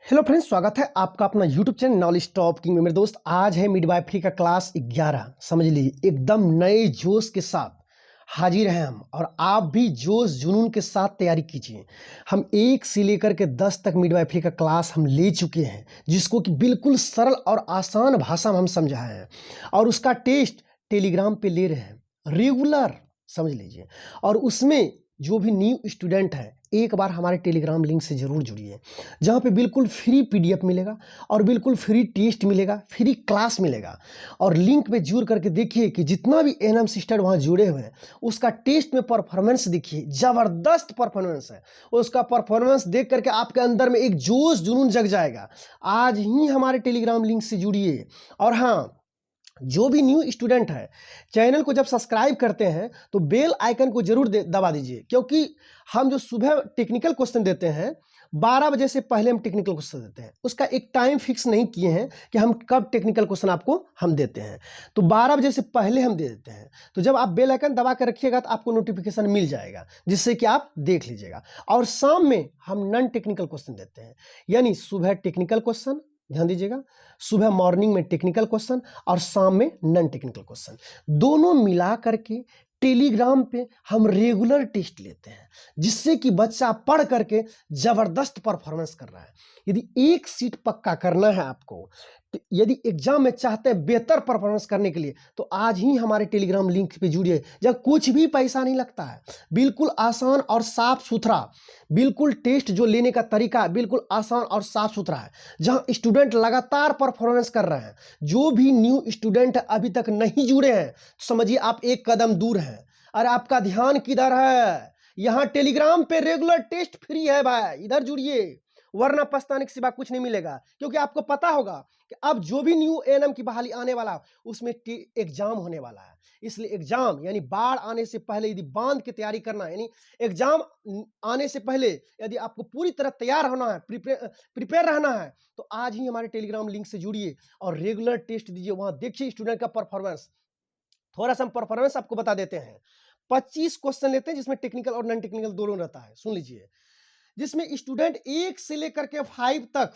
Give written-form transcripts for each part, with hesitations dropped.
Hello friends, स्वागत है आपका अपना YouTube channel knowledge top king में। मेरे दोस्त, आज है मिडवाइफरी का क्लास 11। समझ लीजिए, एकदम नए जोश के साथ हाजिर हैं हम, और आप भी जोश जुनून के साथ तैयारी कीजिए। हम 1 से लेकर के 10 तक मिडवाइफरी का क्लास हम ले चुके हैं, जिसको कि बिल्कुल सरल और आसान भाषा में हम समझाए हैं, और उसका टेस्ट टेलीग्राम पे ले रहे हैं रेगुलर। समझ लीजिए, और उसमें जो भी न्यू स्टूडेंट है, एक बार हमारे टेलीग्राम लिंक से ज़रूर जुड़िए, जहाँ पे बिल्कुल फ्री पीडीएफ मिलेगा और बिल्कुल फ्री टेस्ट मिलेगा, फ्री क्लास मिलेगा। और लिंक पे जुड़ करके देखिए कि जितना भी एनएम सिस्टर वहाँ जुड़े हुए हैं, उसका टेस्ट में परफॉर्मेंस देखिए, ज़बरदस्त परफॉर्मेंस है। उसका परफॉर्मेंस देख करके आपके अंदर में एक जोश जुनून जग जाएगा। आज ही हमारे टेलीग्राम लिंक से जुड़िए। और हाँ, जो भी न्यू स्टूडेंट है, चैनल को जब सब्सक्राइब करते हैं तो बेल आइकन को जरूर दबा दीजिए, क्योंकि हम जो सुबह टेक्निकल क्वेश्चन देते हैं 12 बजे से पहले हम टेक्निकल क्वेश्चन देते हैं। उसका एक टाइम फिक्स नहीं किए हैं कि हम कब टेक्निकल क्वेश्चन आपको हम देते हैं, तो 12 बजे से पहले हम दे देते हैं। तो जब आप बेल आइकन दबा कर रखिएगा तो आपको नोटिफिकेशन मिल जाएगा, जिससे कि आप देख लीजिएगा। और शाम में हम नॉन टेक्निकल क्वेश्चन देते हैं, यानी सुबह टेक्निकल क्वेश्चन, ध्यान दीजिएगा, सुबह मॉर्निंग में टेक्निकल क्वेश्चन और शाम में नॉन टेक्निकल क्वेश्चन, दोनों मिला करके टेलीग्राम पे हम रेगुलर टेस्ट लेते हैं, जिससे कि बच्चा पढ़ करके जबरदस्त परफॉर्मेंस कर रहा है। यदि एक सीट पक्का करना है आपको, यदि एग्जाम में चाहते हैं बेहतर परफॉर्मेंस करने के लिए, तो आज ही हमारे टेलीग्राम लिंक पे जुड़िए, जहाँ कुछ भी पैसा नहीं लगता है, बिल्कुल आसान और साफ सुथरा। बिल्कुल टेस्ट जो लेने का तरीका बिल्कुल आसान और साफ सुथरा है, जहां स्टूडेंट लगातार परफॉर्मेंस कर रहे हैं। जो भी न्यू स्टूडेंट अभी तक नहीं जुड़े हैं, तो समझिए आप एक कदम दूर हैं। अरे आपका ध्यान किधर है? यहाँ टेलीग्राम पे रेगुलर टेस्ट फ्री है भाई, इधर जुड़िए, वरना पछताने के सिवा कुछ नहीं मिलेगा। क्योंकि आपको पता होगा कि अब जो भी न्यू एएनएम की बहाली आने वाला, उसमें एग्जाम होने वाला है। इसलिए एग्जाम यानी बाढ़ आने से पहले यदि बांध के तैयारी करना है, यानी एग्जाम आने से पहले यदि आपको पूरी तरह तैयार होना है, प्रिपेयर रहना है, तो आज ही हमारे टेलीग्राम लिंक से जुड़िए और रेगुलर टेस्ट दीजिए। वहां देखिए स्टूडेंट का परफॉर्मेंस। थोड़ा सा हम परफॉर्मेंस आपको बता देते हैं। 25 क्वेश्चन लेते हैं, जिसमें टेक्निकल और नॉन टेक्निकल दोनों रहता है। सुन लीजिए, जिसमें स्टूडेंट 1 से लेकर के 5 तक,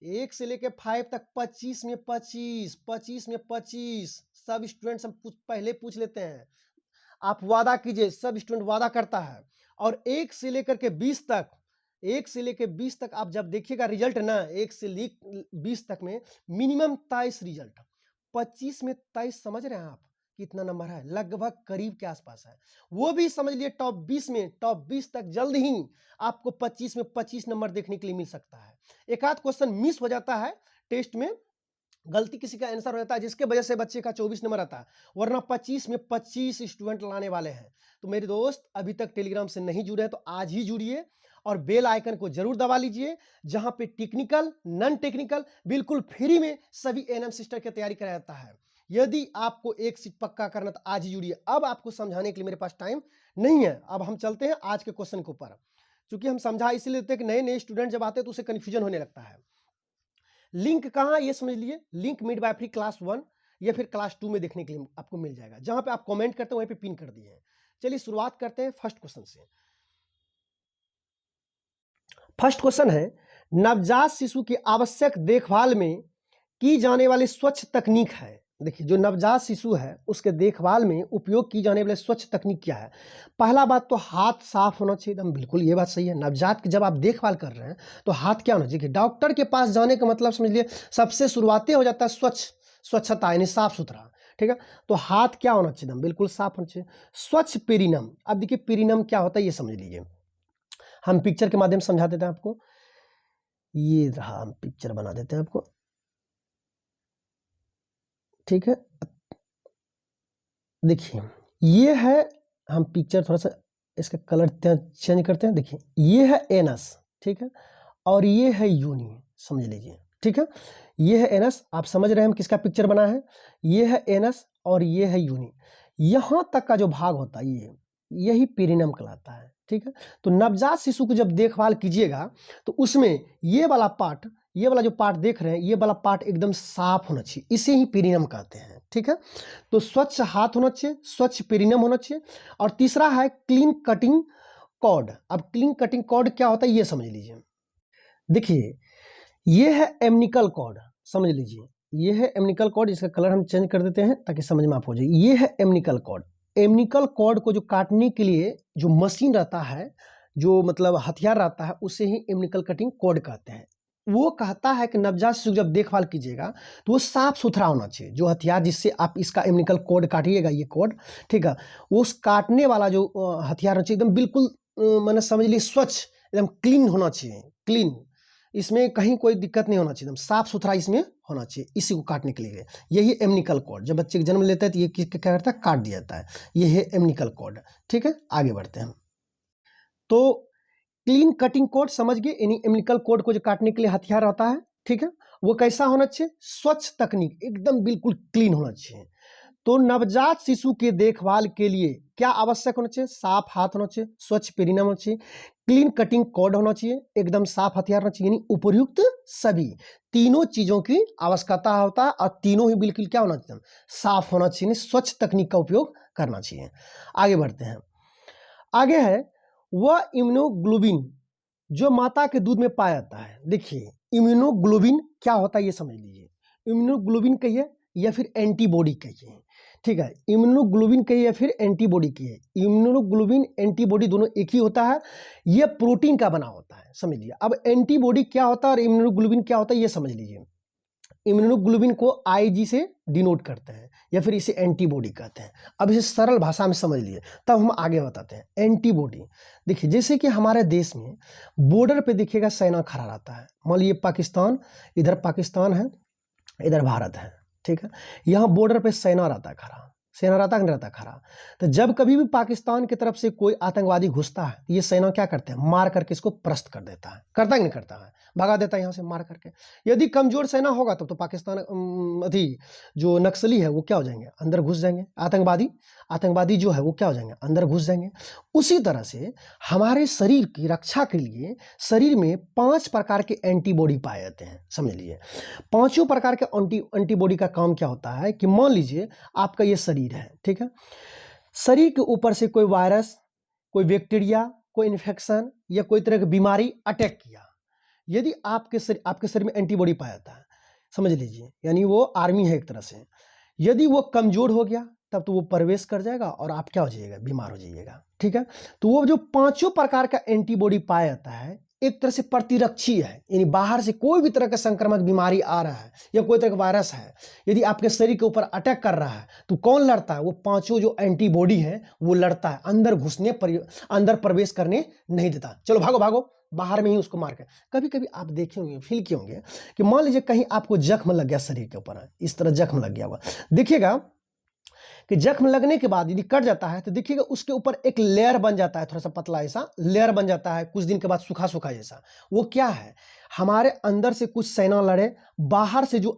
1 से लेकर 5 तक 25 में 25, 25 में 25 सब स्टूडेंट्स हम पहले पूछ लेते हैं। आप वादा कीजिए, सब स्टूडेंट वादा करता है। और 1 से लेकर के 20 तक, 1 से लेकर 20 तक आप जब देखिएगा रिजल्ट ना, 1 से 20 तक में मिनिमम 23 रिजल्ट। 25 में 23 समझ रहे हैं आप कितना नंबर है? लगभग करीब के आसपास है। वो भी समझ लिए टॉप 20 में, टॉप 20 तक जल्द ही आपको 25 में 25 नंबर देखने के लिए मिल सकता है। एक आध क्वेश्चन मिस हो जाता है टेस्ट में, गलती किसी का आंसर हो जाता है, जिसके वजह से बच्चे का 24 नंबर आता है, वरना 25 में 25 स्टूडेंट लाने वाले हैं। तो मेरे दोस्त, अभी तक टेलीग्राम से नहीं जुड़े हैं तो आज ही जुड़िए और बेल आइकन को जरूर दबा लीजिए, जहां पे टेक्निकल नॉन टेक्निकल बिल्कुल फ्री में सभी एएनएम सिस्टर की तैयारी कराया जाता है। यदि आपको एक सीट पक्का करना तो आज ही जुड़िए। अब आपको समझाने के लिए मेरे पास टाइम नहीं है, अब हम चलते हैं आज के क्वेश्चन के ऊपर। क्योंकि हम समझा इसलिए देते हैं कि नए नए स्टूडेंट जब आते हैं तो उसे कंफ्यूजन होने लगता है। लिंक कहाँ, ये समझ लिए, लिंक मिडवाइफरी क्लास 1 या फिर क्लास 2 में देखने के लिए आपको मिल जाएगा। जहां पे आप कमेंट करते हैं वहीं पे पिन कर दिए हैं। चलिए शुरुआत करते हैं फर्स्ट क्वेश्चन से। फर्स्ट क्वेश्चन है, नवजात शिशु की आवश्यक देखभाल में की जाने वाली स्वच्छ तकनीक है। देखिए, जो नवजात शिशु है उसके देखभाल में उपयोग की जाने वाली स्वच्छ तकनीक क्या है? पहला बात तो हाथ साफ होना चाहिए एकदम, बिल्कुल ये बात सही है। नवजात की जब आप देखभाल कर रहे हैं तो हाथ क्या होना चाहिए? डॉक्टर के पास जाने का मतलब समझ लिए सबसे शुरुआती हो जाता है स्वच्छता, यानी साफ सुथरा। ठीक है, तो हाथ क्या होना चाहिए? एकदम बिल्कुल साफ होना चाहिए। स्वच्छ पेरिनम, अब देखिए पेरिनम क्या होता है ये समझ लीजिए, हम पिक्चर के माध्यम से समझा देते हैं आपको। ये रहा, हम पिक्चर बना देते हैं आपको, ठीक है। देखिए ये है, हम पिक्चर थोड़ा सा इसका कलर चेंज करते हैं। देखिए ये है एनस, ठीक है, और ये है यूनी, समझ लीजिए, ठीक है। ये है एनस, आप समझ रहे हैं हम किसका पिक्चर बना है। ये है एनस और ये है यूनी। यहां तक का जो भाग होता है ये, यही पेरिनम कहलाता है, ठीक है। तो नवजात शिशु को जब देखभाल कीजिएगा तो उसमें ये वाला पार्ट, ये वाला जो पार्ट देख रहे हैं, ये वाला पार्ट एकदम साफ होना चाहिए, इसे ही पेरिनम कहते हैं, ठीक है। तो स्वच्छ हाथ होना चाहिए, स्वच्छ पेरिनम होना चाहिए। और तीसरा है क्लीन कटिंग कॉर्ड। अब क्लीन कटिंग कॉर्ड क्या होता है ये समझ लीजिए। देखिए ये है एमनिकल कॉर्ड, समझ लीजिए ये है एमनिकल कॉर्ड। इसका कलर हम चेंज कर देते हैं ताकि समझ में आप हो जाए। ये है एमनिकल कॉर्ड। एमनिकल कॉर्ड को जो काटने के लिए जो मशीन रहता है, जो मतलब हथियार रहता है, उसे ही एमनिकल कटिंग कॉर्ड कहते हैं। वो कहता है कि नवजात शिशु जब देखभाल कीजिएगा तो वो साफ सुथरा होना चाहिए। जो हथियार जिससे आप इसका एमनिकल कॉर्ड काटिएगा, ये कॉर्ड, ठीक है, वो उस काटने वाला जो हथियार होना चाहिए एकदम बिल्कुल मैंने समझ ली स्वच्छ, एकदम क्लीन होना चाहिए, क्लीन। इसमें कहीं कोई दिक्कत नहीं होना चाहिए, एकदम साफ सुथरा इसमें होना चाहिए इसी को काटने के लिए। यही एमनिकल कॉर्ड, जब बच्चे का जन्म लेता है तो ये क्या करता है, काट दिया जाता है। ये है एमनिकल कॉर्ड। ठीक है, आगे बढ़ते हैं। तो क्लीन कटिंग कॉर्ड समझ गए, यानी एमनिकल कॉर्ड को जो काटने के लिए हथियार रहता है, ठीक है, वो कैसा होना चाहिए, स्वच्छ तकनीक, एकदम बिल्कुल क्लीन होना चाहिए। तो नवजात शिशु के देखभाल के लिए क्या आवश्यक होना चाहिए, साफ हाथ होना चाहिए, स्वच्छ पेरिनम होना चाहिए, क्लीन कटिंग कॉर्ड होना चाहिए, एकदम साफ हथियार होना चाहिए, यानी उपयुक्त सभी तीनों चीजों की आवश्यकता होता है। और तीनों ही बिल्कुल क्या होना चाहिए, साफ होना चाहिए, स्वच्छ तकनीक का उपयोग करना चाहिए। आगे बढ़ते हैं। आगे है वह इम्यूनोग्लोबिन जो माता के दूध में पाया जाता है। देखिए इम्यूनोग्लोबिन क्या होता है ये समझ लीजिए। इम्यूनोग्लोबिन कहिए या फिर एंटीबॉडी कहिए, ठीक है, इम्यूनोग्लोबिन कहिए या फिर एंटीबॉडी कहिए। इम्यूनोग्लोबिन एंटीबॉडी दोनों एक ही होता है, ये प्रोटीन का बना होता है, समझ लीजिए। अब एंटीबॉडी क्या होता है और इम्यूनोग्लोबिन क्या होता है ये समझ लीजिए। इम्यूनोग्लोबिन को आईजी से डिनोट करते हैं या फिर इसे एंटीबॉडी कहते हैं। अब इसे सरल भाषा में समझ लिए तब हम आगे बताते हैं। एंटीबॉडी देखिए, जैसे कि हमारे देश में बॉर्डर पे देखिएगा सेना खड़ा रहता है। मान लीजिए पाकिस्तान, इधर पाकिस्तान है, इधर भारत है, ठीक है, यहाँ बॉर्डर पे सेना रहता है खड़ा, सेना रहता नहीं रहता खड़ा। तो जब कभी भी पाकिस्तान की तरफ से कोई आतंकवादी घुसता है, ये सेना क्या करते हैं, मार करके इसको पृष्ठ कर देता है, करता ही नहीं करता है, भगा देता है यहाँ से मार करके। यदि कमजोर सेना होगा तब तो पाकिस्तान अभी जो नक्सली है वो क्या हो जाएंगे, अंदर घुस जाएंगे। आतंकवादी जो है वो क्या हो जाएंगे, अंदर घुस जाएंगे। उसी तरह से हमारे शरीर की रक्षा के लिए शरीर में 5 प्रकार के एंटीबॉडी पाए जाते हैं, समझ लीजिए। पांचों प्रकार के एंटीबॉडी का काम क्या होता है कि मान लीजिए आपका ये शरीर है, ठीक है, शरीर के ऊपर से कोई वायरस, कोई बैक्टीरिया, कोई इन्फेक्शन या कोई तरह की बीमारी अटैक किया, यदि आपके शरीर में एंटीबॉडी पाया जाता है, समझ लीजिए, यानी वो आर्मी है एक तरह से। यदि वो कमजोर हो गया तब तो वो प्रवेश कर जाएगा और आप क्या हो जाइएगा, बीमार हो जाइएगा, ठीक है। तो वो जो 5 प्रकार का एंटीबॉडी पाया जाता है एक तरह से प्रतिरक्षी है, यानी बाहर से कोई भी तरह का संक्रामक बीमारी आ रहा है या कोई तरह का वायरस है, यदि आपके शरीर के ऊपर अटैक कर रहा है तो कौन लड़ता है, वो 5 जो एंटीबॉडी है वो लड़ता है, अंदर प्रवेश करने नहीं देता। चलो भागो भागो, बाहर में ही उसको मार के। कभी कभी आप देखे होंगे, फील किए होंगे कि मान लीजिए कहीं आपको जख्म लग गया शरीर के ऊपर, इस तरह जख्म लग गया हुआ, देखिएगा कि जख्म लगने के बाद यदि कट जाता है तो देखिएगा उसके ऊपर एक लेयर बन जाता है, थोड़ा सा पतला ऐसा लेयर बन जाता है, कुछ दिन के बाद सूखा सूखा जैसा। वो क्या है, हमारे अंदर से कुछ सेना लड़े, बाहर से जो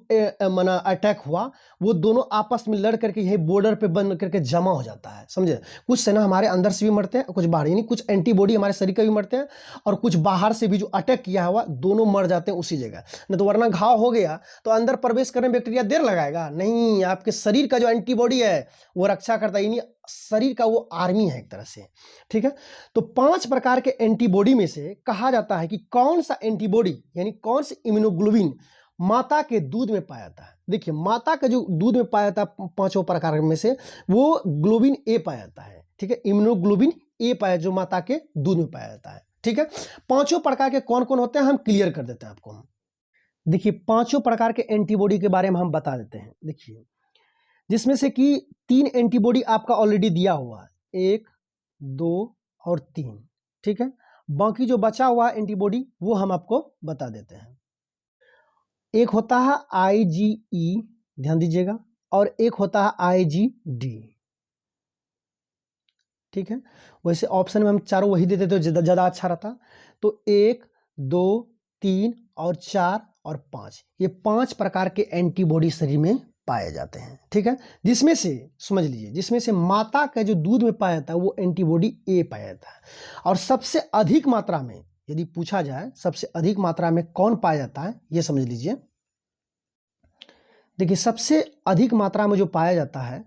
मना अटैक हुआ वो दोनों आपस में लड़ करके यही बॉर्डर पे बन करके जमा हो जाता है, समझे। कुछ सेना हमारे अंदर से भी मरते हैं, कुछ बाहर, यानी कुछ एंटीबॉडी हमारे शरीर के भी मरते हैं और कुछ बाहर से भी जो अटैक किया हुआ दोनों मर जाते हैं उसी जगह। नहीं तो वरना घाव हो गया तो अंदर प्रवेश करने में बैक्टीरिया देर लगाएगा नहीं, आपके शरीर का जो एंटीबॉडी है वो रक्षा करता है, यानी शरीर का वो आर्मी है एक तरह से, ठीक है। तो 5 प्रकार के एंटीबॉडी में से कहा जाता है कि कौन सा एंटीबॉडी यानी कौन सा इम्यूनोग्लोबिन माता के दूध में पाया जाता है। देखिए माता का जो दूध में पाया जाता है 5 प्रकार में से वो ग्लोबिन ए पाया जाता है, ठीक है, इम्यूनोग्लोबिन ए पाया जो माता के दूध में पाया जाता है, ठीक है। 5 प्रकार के कौन कौन होते हैं हम क्लियर कर देते हैं आपको हम। देखिए 5 प्रकार के एंटीबॉडी के बारे में हम बता देते हैं। देखिए जिसमें से कि 3 एंटीबॉडी आपका ऑलरेडी दिया हुआ है, 1, 2 और 3, ठीक है। बाकी जो बचा हुआ एंटीबॉडी वो हम आपको बता देते हैं। एक होता है IgE, ध्यान दीजिएगा, और एक होता है IgD, ठीक है। वैसे ऑप्शन में हम चारों वही देते तो ज़्यादा अच्छा रहता। तो 1, 2, 3 और 4 और 5, ये 5 प्रकार के एंटीबॉडी शरीर में पाए जाते हैं, ठीक है। जिसमें से समझ लीजिए, जिसमें से माता का जो दूध में पाया जाता है वो एंटीबॉडी ए पाया जाता है। और सबसे अधिक मात्रा में यदि पूछा जाए सबसे अधिक मात्रा में कौन पाया जाता है ये समझ लीजिए। देखिए सबसे अधिक मात्रा में जो पाया जाता है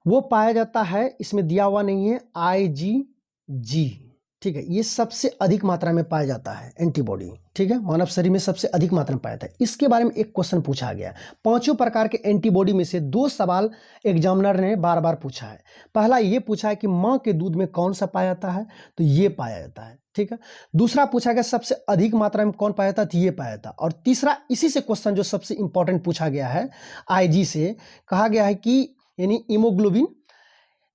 वो पाया जाता है, इसमें दिया हुआ नहीं है, IgG, ठीक है, ये सबसे अधिक मात्रा में पाया जाता है एंटीबॉडी। ठीक है, मानव शरीर में सबसे अधिक मात्रा में पाया जाता है। इसके बारे में एक क्वेश्चन पूछा गया। पांचों प्रकार के एंटीबॉडी में से दो सवाल एग्जामिनर ने बार बार पूछा है। पहला ये पूछा है कि माँ के दूध में कौन सा पाया जाता है, तो ये पाया जाता है। ठीक है, दूसरा पूछा गया सबसे अधिक मात्रा में कौन पाया जाता है, तो ये पाया जाता है। और तीसरा इसी से क्वेश्चन जो सबसे इंपॉर्टेंट पूछा गया है आईजी से, कहा गया है कि यानी हीमोग्लोबिन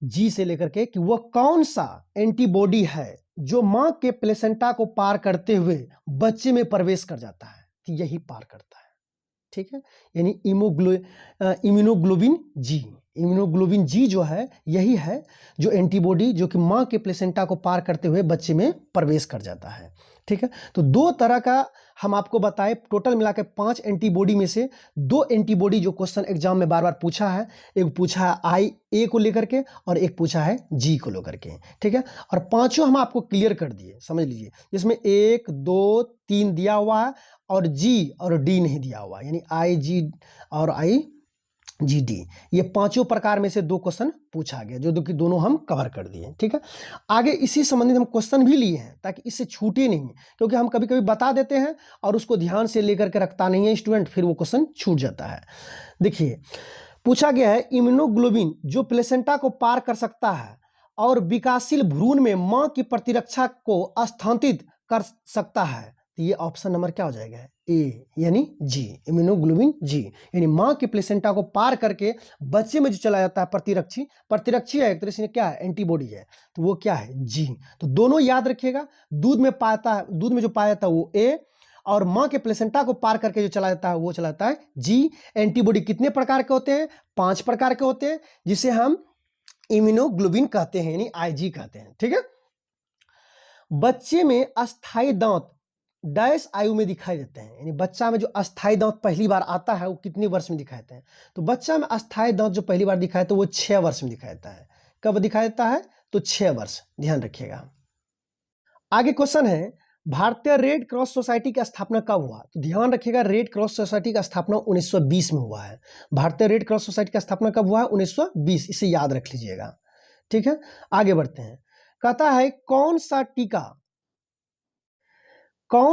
जी से लेकर के कि वह कौन सा एंटीबॉडी है जो मां के प्लेसेंटा को पार करते हुए बच्चे में प्रवेश कर जाता है, कि यही पार करता है। ठीक है, यानी इम्यूनोग्लोबिन जी, इम्यूनोग्लोबिन जी जो है यही है जो एंटीबॉडी जो कि मां के प्लेसेंटा को पार करते हुए बच्चे में प्रवेश कर जाता है। ठीक है, तो दो तरह का हम आपको बताए, टोटल मिलाकर 5 एंटीबॉडी में से 2 एंटीबॉडी जो क्वेश्चन एग्जाम में बार बार पूछा है। एक पूछा है आई ए को लेकर के और एक पूछा है जी को लेकर के। ठीक है, और पांचों हम आपको क्लियर कर दिए, समझ लीजिए। जिसमें 1 2 3 दिया हुआ है और जी और डी नहीं दिया हुआ, यानी आई जी और आई जी डी, ये पांचों प्रकार में से 2 क्वेश्चन पूछा गया, जो कि दोनों हम कवर कर दिए। ठीक है, आगे इसी संबंधित हम क्वेश्चन भी लिए हैं ताकि इससे छूटे नहीं, क्योंकि हम कभी कभी बता देते हैं और उसको ध्यान से लेकर के रखता नहीं है स्टूडेंट, फिर वो क्वेश्चन छूट जाता है। देखिए, पूछा गया है इम्यूनोग्लोबिन जो प्लेसेंटा को पार कर सकता है और विकासशील भ्रूण में मां की प्रतिरक्षा को स्थानांतरित कर सकता है, तो ये ऑप्शन नंबर क्या हो जाएगा, ए यानी जी, इम्यूनोग्लोबिन जी, यानी मां के प्लेसेंटा को पार करके बच्चे में जो चला जाता है प्रतिरक्षी है, एक तरह से क्या है, एंटीबॉडी है, तो वो क्या है, जी। तो दोनों याद रखिएगा, दूध में जो पाया जाता है वो ए, और मां के प्लेसेंटा को पार करके जो चला जाता है वो चला जाता है जी। एंटीबॉडी कितने प्रकार के होते हैं, 5 प्रकार के होते हैं, जिसे हम इम्यूनोग्लोबिन कहते हैं, यानी आईजी कहते हैं। ठीक है, बच्चे में अस्थायी दांत डैश आयु में दिखाई देते हैं, यानी बच्चा में जो अस्थायी दांत पहली बार आता है वो कितनी वर्ष में दिखाई देते हैं, तो बच्चा में अस्थायी दांत जो पहली बार दिखाई तो वो 6 वर्ष में दिखाई देता है। कब दिखाई देता है, तो 6 वर्ष, ध्यान रखिएगा। आगे क्वेश्चन है भारतीय रेड क्रॉस सोसाइटी की स्थापना कब हुआ, तो ध्यान रखिएगा रेड क्रॉस सोसाइटी का स्थापना 1920 में हुआ है। भारतीय रेड क्रॉस सोसाइटी का स्थापना कब हुआ है, 1920, इसे याद रख लीजिएगा। ठीक है, आगे बढ़ते हैं। कहता है कौन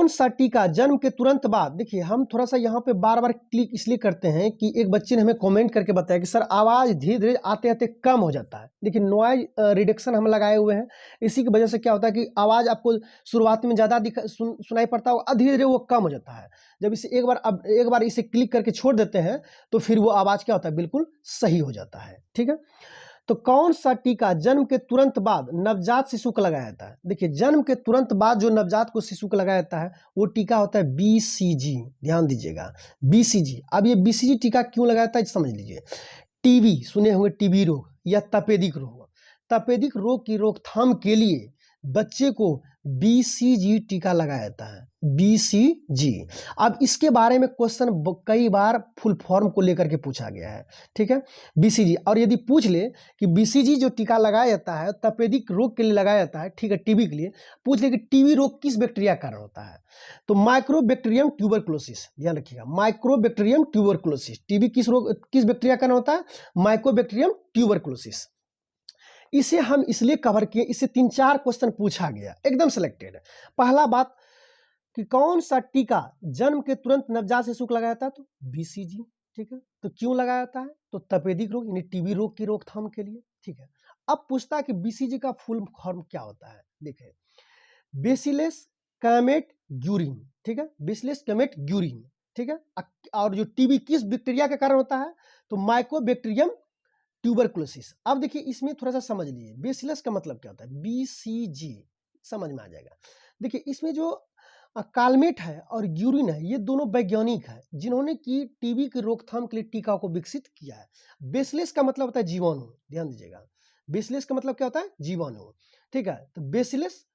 सा टीका जन्म के तुरंत बाद, देखिए हम थोड़ा सा यहाँ पे बार बार क्लिक इसलिए करते हैं कि एक बच्चे ने हमें कमेंट करके बताया कि सर आवाज़ धीरे धीरे आते आते कम हो जाता है। देखिए नॉइज रिडक्शन हम लगाए हुए हैं, इसी की वजह से क्या होता है कि आवाज़ आपको शुरुआत में ज़्यादा सुनाई पड़ता है, धीरे धीरे वो कम हो जाता है। जब इसे एक बार इसे क्लिक करके छोड़ देते हैं तो फिर वो आवाज़ क्या होता है, बिल्कुल सही हो जाता है। ठीक है, तो कौन सा टीका जन्म के तुरंत बाद नवजात शिशु को लगाया जाता है, देखिए जन्म के तुरंत बाद जो नवजात को शिशु को लगाया जाता है वो टीका होता है बीसीजी, ध्यान दीजिएगा बीसीजी। अब ये बीसीजी टीका क्यों लगाया जाता है समझ लीजिए। टीबी सुने होंगे, टीबी रोग या तपेदिक रोग की रोकथाम के लिए बच्चे को बीसीजी टीका लगाया जाता है, बीसीजी। अब इसके बारे में क्वेश्चन कई बार फुल फॉर्म को लेकर के पूछा गया है। ठीक है, बीसीजी, और यदि पूछ ले कि बीसीजी जो टीका लगाया जाता है तपेदिक रोग के लिए लगाया जाता है, ठीक है, टीबी के लिए पूछ ले कि टीबी रोग किस बैक्टीरिया का कारण होता है, तो माइक्रोबैक्टीरियम ट्यूबरकुलोसिस, ध्यान रखिएगा माइक्रोबैक्टीरियम ट्यूबरकुलोसिस। टीबी किस बैक्टीरिया का कारण होता है, माइक्रोबैक्टीरियम ट्यूबरकुलोसिस। इसे हम इसलिए कवर किए, इससे 3-4 क्वेश्चन पूछा गया, एकदम सिलेक्टेड। पहला बात कि कौन सा टीका जन्म के तुरंत नवजात शिशु को लगाया जाता है, तो बीसीजी। ठीक है, तो क्यों लगाया जाता है, तो तपेदिक रोग यानी टीबी रोग की रोकथाम के लिए। ठीक है, अब पूछता है कि बीसीजी का फुल फॉर्म क्या होता है, देखिए बेसिलस कैमेट ग्यूरिन। ठीक है, बेसिलस कैमेट ग्यूरिन। ठीक है, और जो टीबी किस बैक्टीरिया के कारण होता है, तो माइकोबैक्टीरियम ट्यूबरकुलोसिस। अब देखिए इसमें थोड़ा सा समझ लीजिए बेसिलस का मतलब क्या होता है, बीसीजी समझ में आ जाएगा। देखिए इसमें जो कालमेट है और ग्यूरिन है, ये दोनों वैज्ञानिक है जिन्होंने की टीबी की रोकथाम के लिए टीका को विकसित किया है। बेसिलस का मतलब होता है जीवाणु, ध्यान दीजिएगा बेसिलस का मतलब क्या होता है, जीवाणु। ठीक है, तो बेसिलस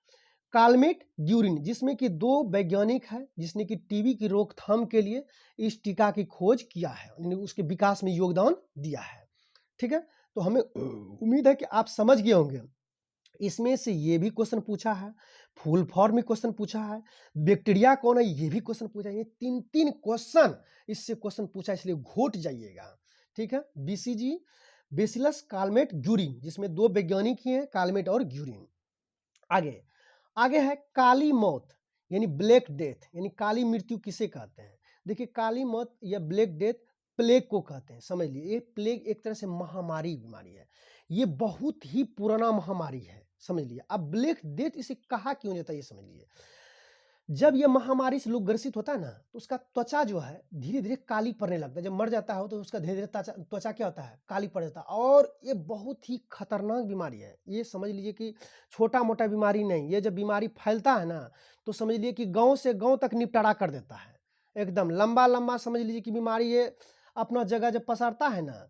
कालमेट ग्यूरिन, जिसमें कि 2 वैज्ञानिक है जिसने कि टीबी की रोकथाम के लिए इस टीका की खोज किया है, उसके विकास में योगदान दिया है। ठीक है, तो हमें उम्मीद है कि आप समझ गए होंगे। इसमें से ये भी क्वेश्चन पूछा है, फुल फॉर्म में क्वेश्चन पूछा है, बैक्टीरिया कौन है ये भी क्वेश्चन पूछा है, ये 3 क्वेश्चन इससे क्वेश्चन पूछा, इसलिए घोट जाइएगा। ठीक है, बीसीजी बेसिलस कालमेट ग्यूरिन, जिसमें 2 वैज्ञानिक ही हैं, कालमेट और ग्यूरिन। आगे आगे है काली मौत यानी ब्लैक डेथ, यानी काली मृत्यु किसे कहते हैं? देखिए काली मौत या ब्लैक डेथ प्लेग को कहते हैं, समझ लिए। ये प्लेग एक तरह से महामारी बीमारी है, ये बहुत ही पुराना महामारी है, समझ लिए। अब ब्लैक डेथ इसे कहा क्यों जाता है ये समझ लिए। जब ये महामारी से लोग ग्रसित होता है ना, तो उसका त्वचा जो है धीरे धीरे काली पड़ने लगता है। जब मर जाता है तो उसका धीरे धीरे त्वचा क्या होता है, काली पड़ जाता है। और ये बहुत ही खतरनाक बीमारी है, ये समझ लीजिए कि छोटा मोटा बीमारी नहीं। ये जब बीमारी फैलता है ना, तो समझ लीजिए कि गांव से गांव तक निपटारा कर देता है, एकदम लंबा लंबा समझ लीजिए कि बीमारी ये अपना जगह जब पसारता है ना।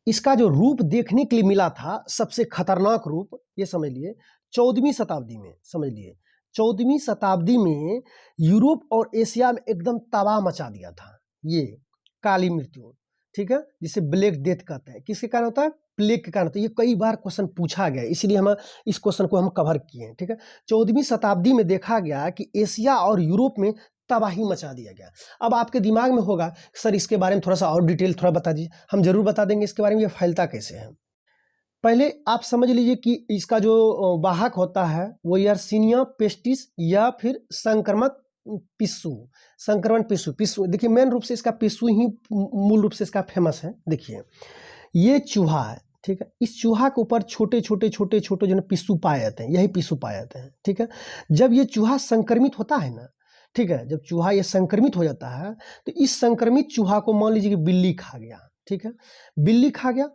इसका जो रूप देखने के लिए मिला था, सबसे खतरनाक रूप, ये समझ लिए 14वीं शताब्दी में, समझ लिए 14वीं शताब्दी में यूरोप और एशिया में एकदम तबाह मचा दिया था ये काली मृत्यु, ठीक है, जिसे ब्लैक डेथ कहते हैं। किसके कारण होता है? प्लेग के कारण। तो ये कई बार क्वेश्चन पूछा गया, इसलिए हम इस क्वेश्चन को हम कवर किए हैं, ठीक है। 14वीं शताब्दी में देखा गया कि एशिया और यूरोप में तबाही मचा दिया गया। अब आपके दिमाग में होगा सर इसके बारे में थोड़ा सा और डिटेल थोड़ा बता दीजिए। हम जरूर बता देंगे इसके बारे में, ये फैलता कैसे है। पहले आप समझ लीजिए कि इसका जो वाहक होता है वो यर्सीनिया पेस्टिस या फिर संक्रमक पिस्सू, संक्रमण पिस्सू। पिस्सू देखिए मेन रूप से इसका पिस्सू ही मूल रूप से इसका फेमस है। देखिए ये चूहा है, ठीक है, इस चूहा के ऊपर छोटे छोटे छोटे छोटे जो है पिस्सू पाए जाते हैं, यही पिस्सू पाए जाते हैं, ठीक है। जब ये चूहा संक्रमित होता है ना, ठीक है, जब चूहा ये संक्रमित हो जाता है तो इस संक्रमित चूहा को मान लीजिए कि बिल्ली खा गया, ठीक है, बिल्ली खा गया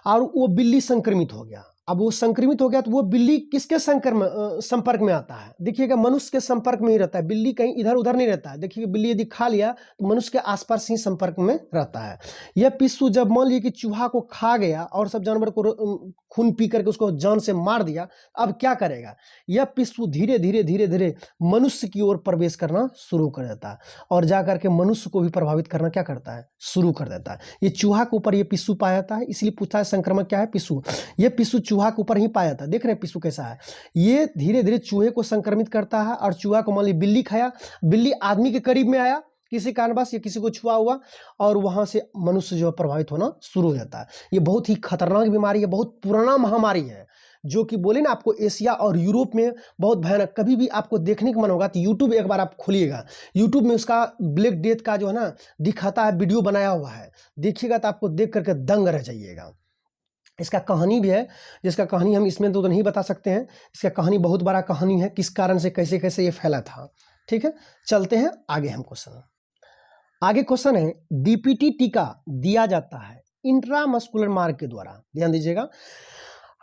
और वो बिल्ली संक्रमित हो गया। अब वो संक्रमित हो गया तो वो बिल्ली किसके संपर्क में आता है? देखिएगा मनुष्य के संपर्क में ही रहता है, बिल्ली कहीं इधर उधर नहीं रहता है। देखिए बिल्ली यदि खा लिया तो मनुष्य के आसपास ही संपर्क में रहता है। यह पिस्सू जब मान लीजिए कि चूहा को खा गया और सब जानवर को खून पी करके उसको जान से मार दिया, अब क्या करेगा? यह पिस्सू धीरे धीरे धीरे धीरे मनुष्य की ओर प्रवेश करना शुरू कर देता है और जा करके मनुष्य को भी प्रभावित करना क्या करता है? शुरू कर देता है। ये चूहा के ऊपर ये पिस्सू पाया जाता है, इसलिए पूछता है संक्रमण क्या है? पिस्सू। ये पिस्सू चूहा के ऊपर ही पाया जाता है। देख रहे हैं पिस्सू कैसा है? ये धीरे धीरे चूहे को संक्रमित करता है और चूहा को मान ली बिल्ली खाया, बिल्ली आदमी के करीब में आया किसी कारणवश, या किसी को छुआ हुआ और वहां से मनुष्य जो प्रभावित होना शुरू हो जाता है। ये बहुत ही खतरनाक बीमारी है, बहुत पुराना महामारी है, जो कि बोले ना आपको एशिया और यूरोप में बहुत भयानक। कभी भी आपको देखने का मन होगा तो यूट्यूब एक बार आप खोलिएगा, यूट्यूब में उसका ब्लैक डेथ का जो है ना दिखाता है, वीडियो बनाया हुआ है, देखिएगा तो आपको देख करके दंग रह जाइएगा। इसका कहानी भी है, जिसका कहानी हम इसमें तो नहीं बता सकते हैं। इसका कहानी बहुत बड़ा कहानी है, किस कारण से कैसे कैसे ये फैला था, ठीक है। चलते हैं आगे। हम क्वेश्चन आगे क्वेश्चन है, डीपीटी टीका दिया जाता है इंट्रामस्कुलर मार्ग के द्वारा। ध्यान दीजिएगा,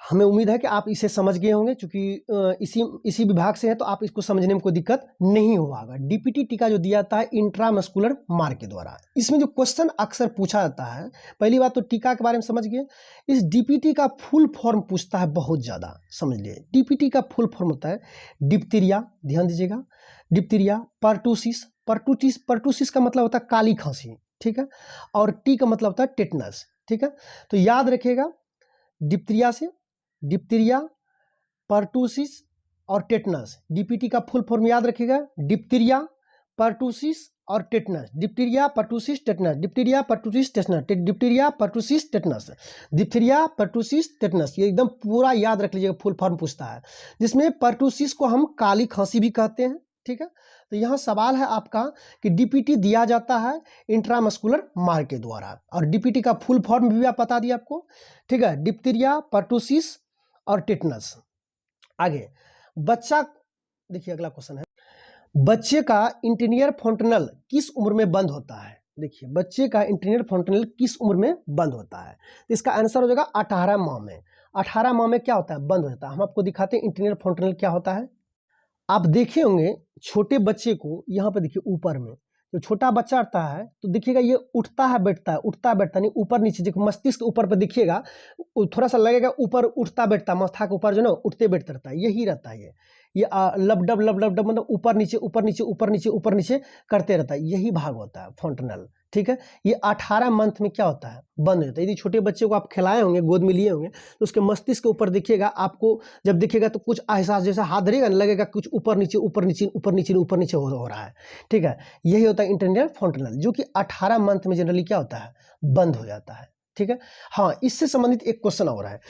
हमें उम्मीद है कि आप इसे समझ गए होंगे, क्योंकि इसी विभाग से है तो आप इसको समझने में कोई दिक्कत नहीं होगा। डीपीटी टीका जो दिया जाता है इंट्रामस्कुलर मार्ग के द्वारा। इसमें जो क्वेश्चन अक्सर पूछा जाता है, पहली बात तो टीका के बारे में समझ गए। इस डीपीटी का फुल फॉर्म पूछता है बहुत ज़्यादा, समझ लिए। डीपीटी का फुल फॉर्म होता है डिप्थीरिया, ध्यान दीजिएगा, डिप्थीरिया, पर्टूसिस। पर्टूसिस का मतलब होता है काली खांसी, ठीक है, और टी का मतलब होता है टेटनस, ठीक है। तो याद रखिएगा डिप्थीरिया से डिप्थीरिया, पर्टूसिस और टेटनस। डीपीटी का फुल फॉर्म याद रखिएगा, डिप्थीरिया, पर्टूसिस और tetanus. Diphtheria, pertussis, tetanus. Diphtheria, pertussis, tetanus. Diphtheria, pertussis, tetanus. Diphtheria, pertussis, tetanus. ये एकदम पूरा याद रख लीजिएगा, फुल फॉर्म पूछता है, जिसमें पर्टूसिस को हम काली खांसी भी कहते हैं, ठीक है। तो यहाँ सवाल है आपका कि डीपीटी दिया जाता है इंट्रामस्कुलर मार्ग के द्वारा, और डीपीटी का फुल फॉर्म भी आप बता दिया आपको, ठीक है, डिप्थीरिया, पर्टूसिस और टेटनस। आगे बच्चा, देखिए अगला क्वेश्चन है, बच्चे का इंटीरियर फोंटनल किस उम्र में बंद होता है? देखिए बच्चे का इंटीरियर फोंटनल किस उम्र में बंद होता है? तो इसका आंसर हो जाएगा 18 माह में। 18 माह में क्या होता है? बंद हो जाता है। हम आपको दिखाते हैं इंटीरियर फोंटनल क्या होता है। आप देखे होंगे छोटे बच्चे को, यहाँ पे देखिए ऊपर में जो छोटा बच्चा आता है तो देखिएगा ये उठता है बैठता है, उठता बैठता नहीं, ऊपर नीचे देखो, मस्तिष्क के ऊपर पे देखिएगा थोड़ा सा लगेगा ऊपर उठता बैठता, माथा के ऊपर जो ना उठते बैठते रहता है, यही रहता है। ये लबडब लबडब मतलब ऊपर नीचे ऊपर नीचे ऊपर नीचे ऊपर नीचे करते रहता है, यही भाग होता है फोंटनल, ठीक है। ये 18 मंथ में क्या होता है? बंद हो जाता है। यदि छोटे बच्चे को आप खिलाए होंगे, गोद में लिए होंगे, तो उसके मस्तिष्क के ऊपर देखिएगा, आपको जब देखिएगा तो कुछ एहसास जैसा हाथ धरेगा लगेगा कुछ ऊपर नीचे ऊपर नीचे ऊपर नीचे ऊपर नीचे हो रहा है, ठीक है। यही होता है इंटीरियर फोंटनल, जो कि 18 मंथ में जनरली क्या होता है? बंद हो जाता है, ठीक है। हाँ, इससे संबंधित एक क्वेश्चन और है,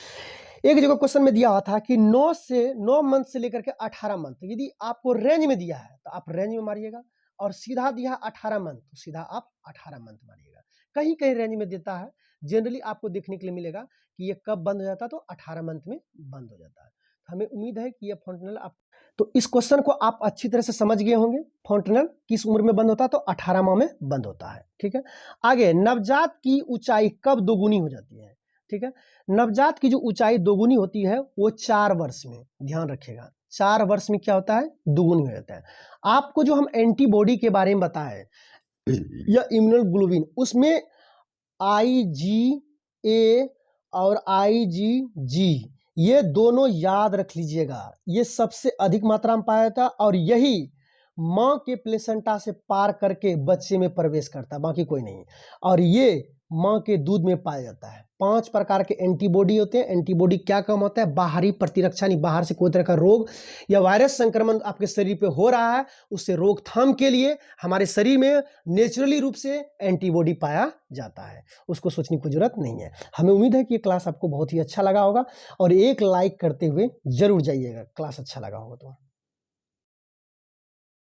एक जगह क्वेश्चन में दिया हुआ था कि 9 मंथ से लेकर के 18 मंथ, यदि आपको रेंज में दिया है तो आप रेंज में मारिएगा, और सीधा दिया 18 मंथ तो सीधा आप 18 मंथ मारिएगा। कहीं कहीं रेंज में देता है, जनरली आपको देखने के लिए मिलेगा कि ये कब बंद हो जाता है, तो 18 मंथ में बंद हो जाता है। तो हमें उम्मीद है कि ये फॉन्टेनल आप, तो इस क्वेश्चन को आप अच्छी तरह से समझ गए होंगे। फॉन्टेनल किस उम्र में बंद होता है, तो 18 माह में बंद होता है। ठीक है, आगे नवजात की ऊंचाई कब दोगुनी हो जाती है। ठीक है, नवजात की जो ऊंचाई दोगुनी होती है वो 4 वर्ष में, ध्यान रखिएगा 4 वर्ष में क्या होता है, दोगुनी हो जाता है। आपको जो हम एंटीबॉडी के बारे में बताए या इम्यूनोग्लोबिन, उसमें IgA और IgG ये दोनों याद रख लीजिएगा, ये सबसे अधिक मात्रा में पाया जाता है और यही मां के प्लेसेंटा से पार करके बच्चे में प्रवेश करता है, बाकी कोई नहीं। और ये मां के दूध में पाया जाता है। 5 प्रकार के एंटीबॉडी होते हैं। एंटीबॉडी क्या काम होता है, बाहरी प्रतिरक्षा, नहीं बाहर से कोई तरह का रोग या वायरस संक्रमण आपके शरीर पे हो रहा है, उससे रोकथाम के लिए हमारे शरीर में नेचुरली रूप से एंटीबॉडी पाया जाता है, उसको सोचने की जरूरत नहीं है। हमें उम्मीद है कि ये क्लास आपको बहुत ही अच्छा लगा होगा, और एक लाइक करते हुए जरूर जाइएगा, क्लास अच्छा लगा होगा तो।